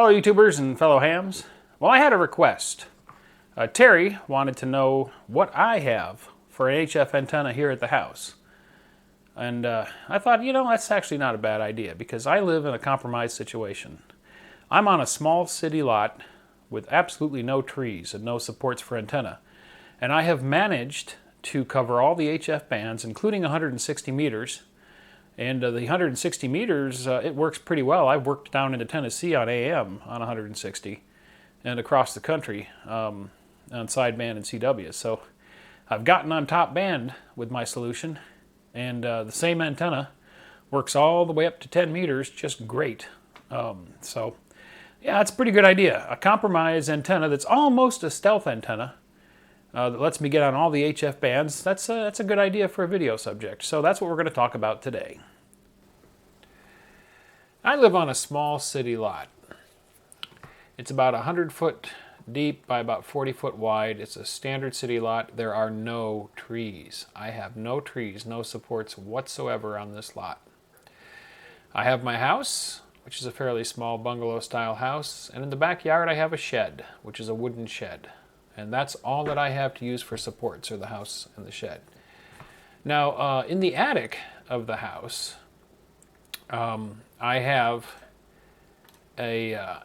Hello, YouTubers and fellow hams. Well, I had a request. Terry wanted to know what I have for an HF antenna here at the house. And I thought, that's actually not a bad idea because I live in a compromised situation. I'm on a small city lot with absolutely no trees and no supports for antenna. And I have managed to cover all the HF bands, including 160 meters. And the 160 meters, it works pretty well. I've worked down into Tennessee on AM on 160 and across the country on sideband and CW. So I've gotten on top band with my solution, and the same antenna works all the way up to 10 meters just great. So yeah, it's a pretty good idea. A compromise antenna that's almost a stealth antenna that lets me get on all the HF bands. That's a good idea for a video subject. So that's what we're going to talk about today. I live on a small city lot. It's about 100 foot deep by about 40 foot wide. It's a standard city lot. There are no trees. I have no trees, no supports whatsoever on this lot. I have my house, which is a fairly small bungalow style house, and in the backyard I have a shed, which is a wooden shed. And that's all that I have to use for supports, are the house and the shed. Now, in the attic of the house, I have a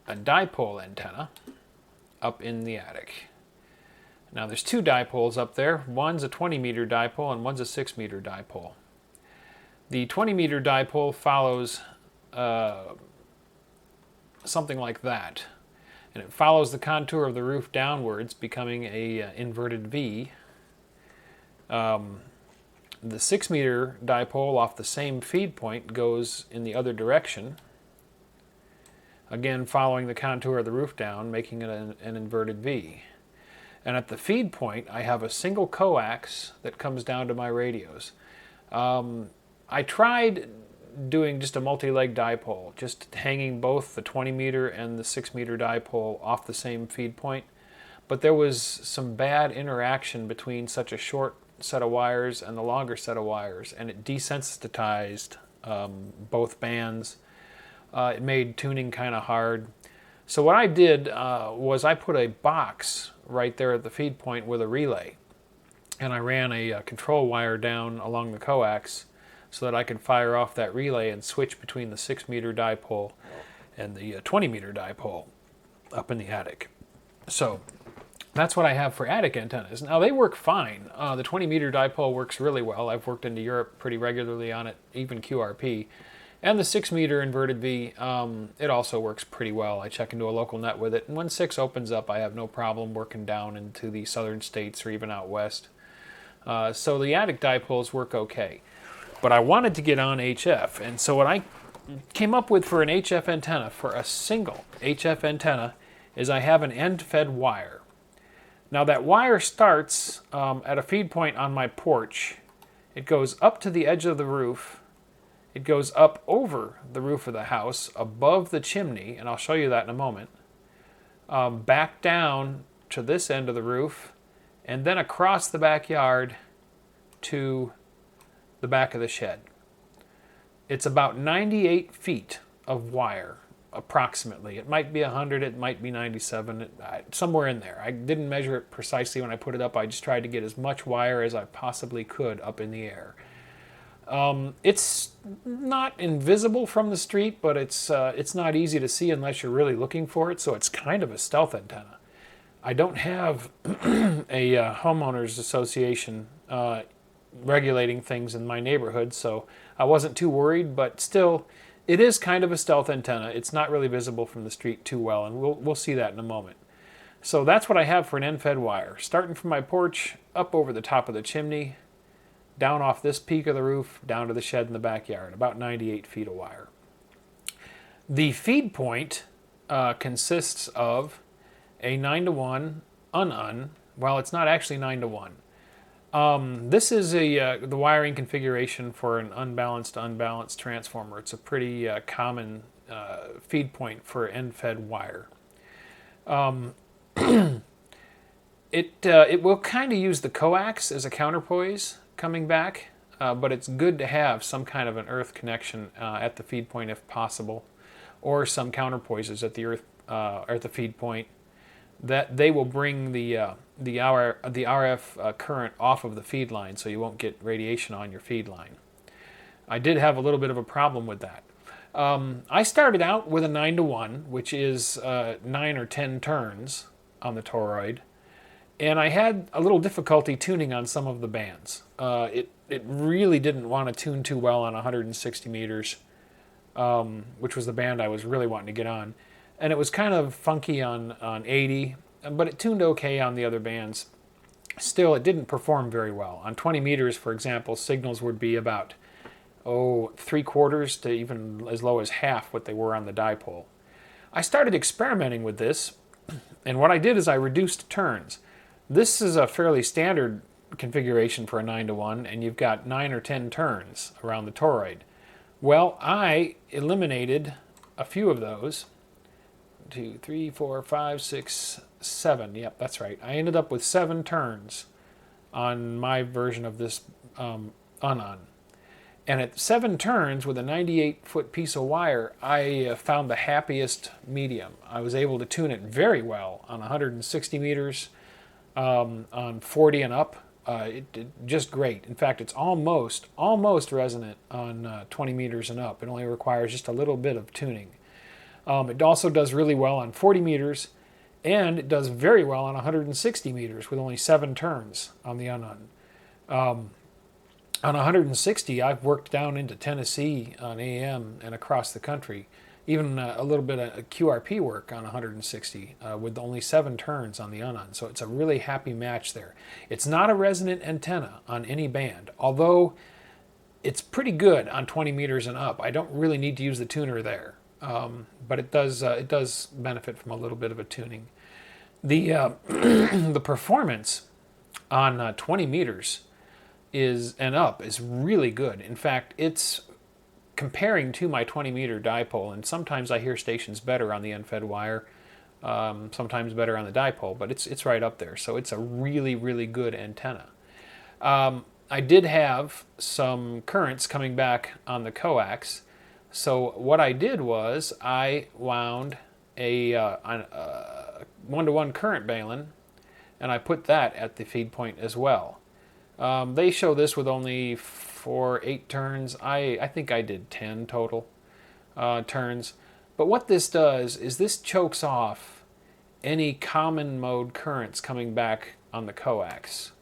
dipole antenna up in the attic. Now, there's two dipoles up there. One's a 20 meter dipole and one's a 6 meter dipole. The 20 meter dipole follows something like that. And it follows the contour of the roof downwards, becoming a inverted V. The 6 meter dipole off the same feed point goes in the other direction, again following the contour of the roof down, making it an inverted V. And at the feed point, I have a single coax that comes down to my radios. I tried doing just a multi-leg dipole, just hanging both the 20 meter and the 6 meter dipole off the same feed point, but there was some bad interaction between such a short set of wires and the longer set of wires, and it desensitized both bands. It made tuning kind of hard. So what I did was I put a box right there at the feed point with a relay, and I ran a control wire down along the coax so that I could fire off that relay and switch between the 6 meter dipole and the 20 meter dipole up in the attic. So that's what I have for attic antennas. Now, they work fine. The 20 meter dipole works really well. I've worked into Europe pretty regularly on it, even QRP. And the 6 meter inverted V, it also works pretty well. I check into a local net with it, and when 6 opens up, I have no problem working down into the southern states or even out west. So the attic dipoles work okay. But I wanted to get on HF, and so what I came up with for an HF antenna, for a single HF antenna, is I have an end-fed wire. Now that wire starts at a feed point on my porch. It goes up to the edge of the roof. It goes up over the roof of the house, above the chimney, and I'll show you that in a moment, back down to this end of the roof, and then across the backyard to the back of the shed. It's about 98 feet of wire, approximately. It might be 100, it might be 97, somewhere in there. I didn't measure it precisely when I put it up. I just tried to get as much wire as I possibly could up in the air. It's not invisible from the street, but it's not easy to see unless you're really looking for it, so it's kind of a stealth antenna. I don't have a homeowners association regulating things in my neighborhood, so I wasn't too worried, but still, it is kind of a stealth antenna. It's not really visible from the street too well, and we'll see that in a moment. So that's what I have for an end-fed wire, starting from my porch, up over the top of the chimney, down off this peak of the roof, down to the shed in the backyard, about 98 feet of wire. The feed point consists of a 9-to-1 well, it's not actually 9-to-1. This is the wiring configuration for an unbalanced to unbalanced transformer. It's a pretty common feed point for end-fed wire. It will kind of use the coax as a counterpoise coming back, but it's good to have some kind of an earth connection at the feed point if possible. or some counterpoises at the earth at the feed point, that they will bring the RF current off of the feed line, so you won't get radiation on your feed line. I did have a little bit of a problem with that. I started out with a 9-to-1, which is 9 or 10 turns on the toroid, and I had a little difficulty tuning on some of the bands. It really didn't want to tune too well on 160 meters, which was the band I was really wanting to get on. And it was kind of funky on 80, but it tuned okay on the other bands. Still, it didn't perform very well. On 20 meters, for example, signals would be about, 3/4 to even as low as half what they were on the dipole. I started experimenting with this, and what I did is I reduced turns. This is a fairly standard configuration for a 9-to-1, and you've got 9 or 10 turns around the toroid. Well, I eliminated a few of those. 2, 3, 4, 5, 6, 7. Yep, that's right. I ended up with 7 turns on my version of this Unon. And at 7 turns with a 98-foot piece of wire, I found the happiest medium. I was able to tune it very well on 160 meters, on 40 and up. It did just great. In fact, it's almost resonant on 20 meters and up. It only requires just a little bit of tuning. It also does really well on 40 meters, and it does very well on 160 meters with only 7 turns on the Unon. On 160, I've worked down into Tennessee on AM and across the country, even a little bit of QRP work on 160 with only 7 turns on the Unon. So it's a really happy match there. It's not a resonant antenna on any band, although it's pretty good on 20 meters and up. I don't really need to use the tuner there. But it does benefit from a little bit of a tuning. The the performance on 20 meters and up is really good. In fact, it's comparing to my 20 meter dipole, and sometimes I hear stations better on the end-fed wire, sometimes better on the dipole, but it's right up there. So it's a really, really good antenna. I did have some currents coming back on the coax. So what I did was I wound a 1-to-1 current balun, and I put that at the feed point as well. They show this with only 8 turns. I think I did 10 total turns. But what this does is this chokes off any common mode currents coming back on the coax.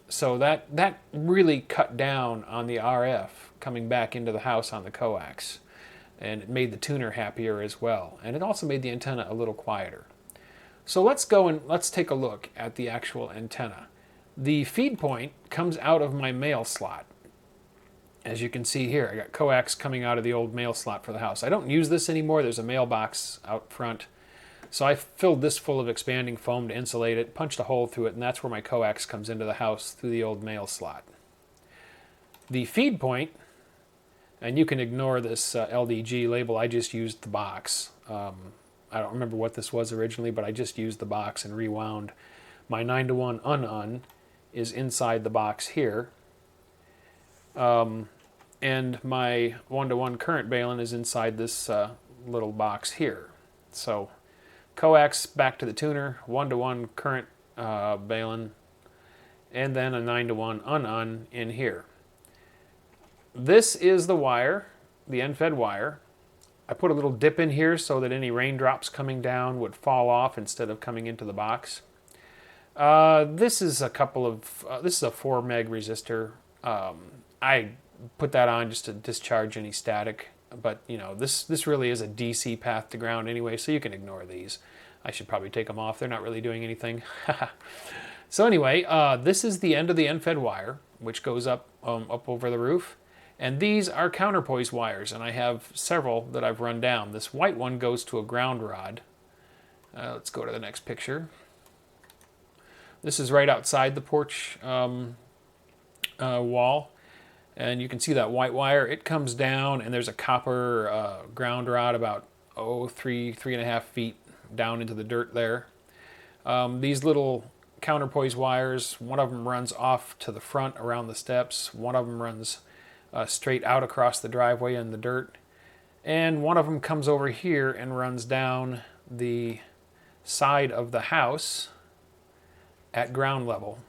So that really cut down on the RF coming back into the house on the coax, and it made the tuner happier as well, and it also made the antenna a little quieter. So let's go and let's take a look at the actual antenna. The feed point comes out of my mail slot. As you can see here, I got coax coming out of the old mail slot for the house. I don't use this anymore. There's a mailbox out front. So I filled this full of expanding foam to insulate it, punched a hole through it, and that's where my coax comes into the house through the old mail slot. The feed point, and you can ignore this LDG label, I just used the box. I don't remember what this was originally, but I just used the box and rewound. My 9-to-1 Unon is inside the box here. And my 1-to-1 current balun is inside this little box here. So coax back to the tuner, 1-to-1 current balun, and then a 9-to-1 Unon in here. This is the wire, the end-fed wire. I put a little dip in here so that any raindrops coming down would fall off instead of coming into the box. This is a 4 meg resistor. I put that on just to discharge any static, but you know, this really is a DC path to ground anyway, so you can ignore these. I should probably take them off. They're not really doing anything. So anyway, this is the end of the end-fed wire, which goes up over the roof. And these are counterpoise wires, and I have several that I've run down. This white one goes to a ground rod. Let's go to the next picture. This is right outside the porch wall, and you can see that white wire. It comes down, and there's a copper ground rod about 3.5 feet down into the dirt there. These little counterpoise wires, one of them runs off to the front around the steps, one of them runs straight out across the driveway in the dirt, and one of them comes over here and runs down the side of the house at ground level,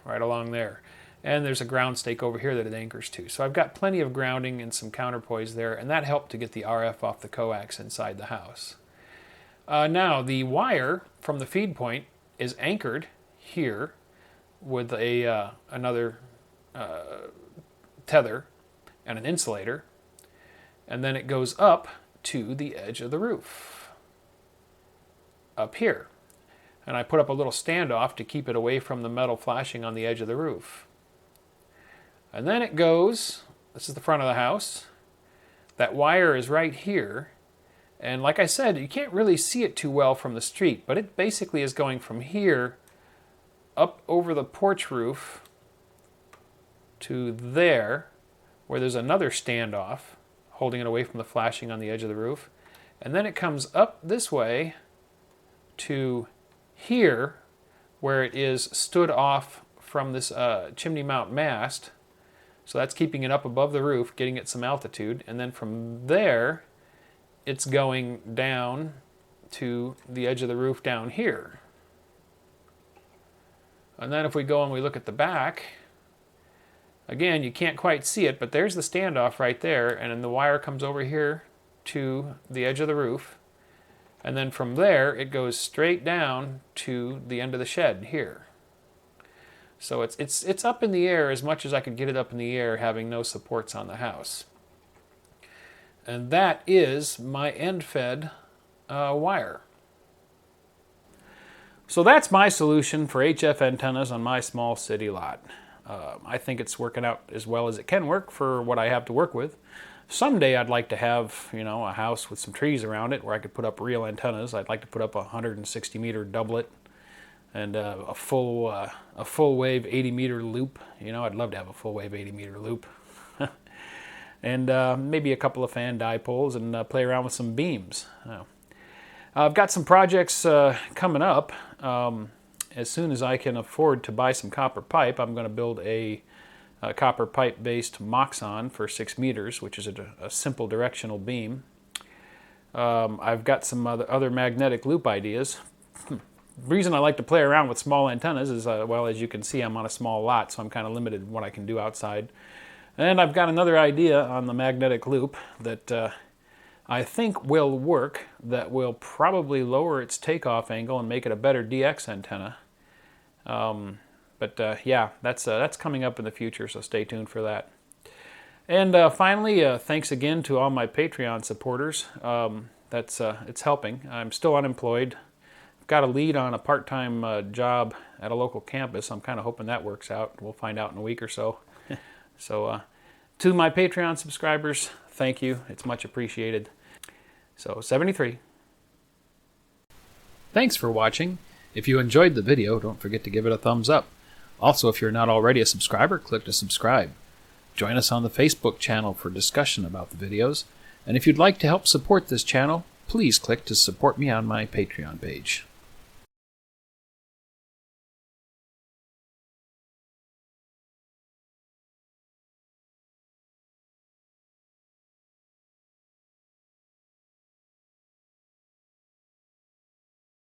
right along there. And there's a ground stake over here that it anchors to. So I've got plenty of grounding and some counterpoise there, and that helped to get the RF off the coax inside the house. Now, the wire from the feed point is anchored here with another tether and an insulator, and then it goes up to the edge of the roof, up here. And I put up a little standoff to keep it away from the metal flashing on the edge of the roof. And then it goes, this is the front of the house, that wire is right here, and like I said, you can't really see it too well from the street, but it basically is going from here up over the porch roof to there, where there's another standoff holding it away from the flashing on the edge of the roof. And then it comes up this way to here, where it is stood off from this chimney mount mast. So that's keeping it up above the roof, getting it some altitude. And then from there, it's going down to the edge of the roof down here. And then if we go and we look at the back, again, you can't quite see it, but there's the standoff right there, and then the wire comes over here to the edge of the roof, and then from there it goes straight down to the end of the shed here. So it's up in the air as much as I could get it up in the air, having no supports on the house. And that is my end-fed wire. So that's my solution for HF antennas on my small city lot. I think it's working out as well as it can work for what I have to work with. Someday I'd like to have, a house with some trees around it where I could put up real antennas. I'd like to put up a 160-meter doublet and a full wave 80-meter loop. I'd love to have a full wave 80-meter loop. And maybe a couple of fan dipoles and play around with some beams. I've got some projects coming up. As soon as I can afford to buy some copper pipe, I'm going to build a copper pipe-based Moxon for 6 meters, which is a simple directional beam. I've got some other magnetic loop ideas. The reason I like to play around with small antennas is, well, as you can see, I'm on a small lot, so I'm kind of limited in what I can do outside. And I've got another idea on the magnetic loop that I think will work, that will probably lower its takeoff angle and make it a better DX antenna. Yeah, that's coming up in the future, so stay tuned for that. And finally, thanks again to all my Patreon supporters. It's helping. I'm still unemployed. I've got a lead on a part-time job at a local campus. I'm kind of hoping that works out. We'll find out in a week or so. So to my Patreon subscribers, thank you. It's much appreciated. So 73. Thanks for watching. If you enjoyed the video, don't forget to give it a thumbs up. Also, if you're not already a subscriber, click to subscribe. Join us on the Facebook channel for discussion about the videos. And if you'd like to help support this channel, please click to support me on my Patreon page.